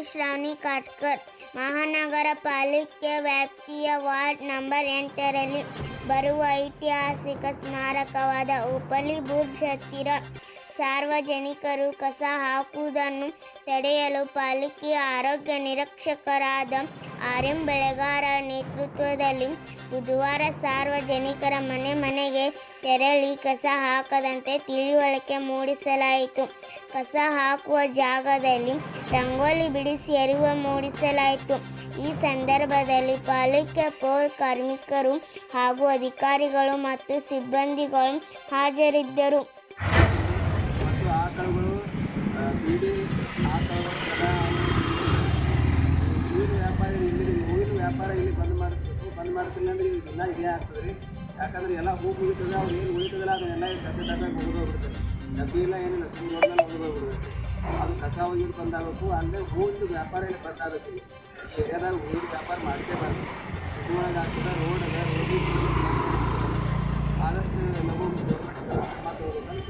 ಶ್ರಾವಣಿ ಕಾಟ್ಕರ್. ಮಹಾನಗರ ಪಾಲಿಕೆ ವ್ಯಾಪ್ತಿಯ ವಾರ್ಡ್ ನಂಬರ್ 8ರಲ್ಲಿ ಬರುವ ಐತಿಹಾಸಿಕ ಸ್ಮಾರಕವಾದ ಉಪಲಿ ಬುರ್ಜ್ ಹತ್ತಿರ ಸಾರ್ವಜನಿಕರು ಕಸ ಹಾಕುವುದನ್ನು ತಡೆಯಲು ಪಾಲಿಕೆಯ ಆರೋಗ್ಯ ನಿರೀಕ್ಷಕರಾದ RM ಬೆಳೆಗಾರ ನೇತೃತ್ವದಲ್ಲಿ ಬುಧವಾರ ಸಾರ್ವಜನಿಕರ ಮನೆಗೆ ತೆರಳಿ ಕಸ ಹಾಕದಂತೆ ತಿಳುವಳಿಕೆ ಮೂಡಿಸಲಾಯಿತು. ಕಸ ಹಾಕುವ ಜಾಗದಲ್ಲಿ ರಂಗೋಲಿ ಬಿಡಿಸಿ ಅರಿವು ಮೂಡಿಸಲಾಯಿತು. ಈ ಸಂದರ್ಭದಲ್ಲಿ ಪಾಲಿಕೆ ಪೌರ ಕಾರ್ಮಿಕರು ಹಾಗೂ ಅಧಿಕಾರಿಗಳು ಮತ್ತು ಸಿಬ್ಬಂದಿಗಳು ಹಾಜರಿದ್ದರು. ಆಕಳುಗಳು ಬೀಡಿ ಆಕಳುಗಳು ಹೂವಿನ ವ್ಯಾಪಾರ ಇಲ್ಲಿ ಬಂದ್ ಮಾಡಿಸಿಲ್ಲ ಅಂದ್ರೆ ಇದೆಲ್ಲ ಇದೇ ಆಗ್ತದೆ ರೀ. ಯಾಕಂದ್ರೆ ಎಲ್ಲ ಹೂ ಮುಗಿತದೆ, ಅವ್ರು ಏನು ಉಳಿತದಲ್ಲ ಅದನ್ನೆಲ್ಲ ಕಸ ಡಬ್ಬಾಗಿ ಹೋಗ್ಬಿಡ್ತಾರೆ. ಡಬ್ಬಿ ಇಲ್ಲ ಏನಿಲ್ಲ ಸುಮ್ಮನೆ ರೋಡ್ನಲ್ಲಿ ಹೋಗ್ಬಿಡ್ಬೇಕು. ಅದು ಕಸ ಒಯ್ದು ಬಂದಾಗಬೇಕು. ಅಂದರೆ ಹೂವಿನ ವ್ಯಾಪಾರ ಇಲ್ಲಿ ಬಂದಾಗಬೇಕು. ಈ ಏರಿಯಾದಾಗ ಹೂವಿನ ವ್ಯಾಪಾರ ಮಾಡಿಸೇಬಾರ್ದು. ಸಿಟಿಯೊಳಗೆ ಆಗ್ತದೆ, ರೋಡ್ ಅದ, ಆದಷ್ಟು ಲಘು ಗೌರ್ಮೆಂಟ್ ಮಾತಾಡಬೇಕಂತ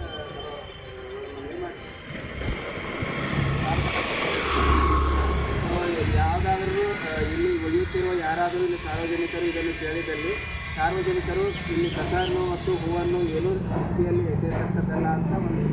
ಯಾವುದಾದ್ರೂ ಇಲ್ಲಿ ಒಯ್ಯುತ್ತಿರುವ ಯಾರಾದರೂ ಇಲ್ಲಿ ಸಾರ್ವಜನಿಕರು ಇದನ್ನು ಕೇಳಿದಲ್ಲಿ ಸಾರ್ವಜನಿಕರು ಇಲ್ಲಿ ಕಸವನ್ನು ಮತ್ತು ಹೂವನ್ನು ಏನೂ ರೀತಿಯಲ್ಲಿ ಎಸೆಯತಕ್ಕದ್ದಲ್ಲ ಅಂತ ಒಂದು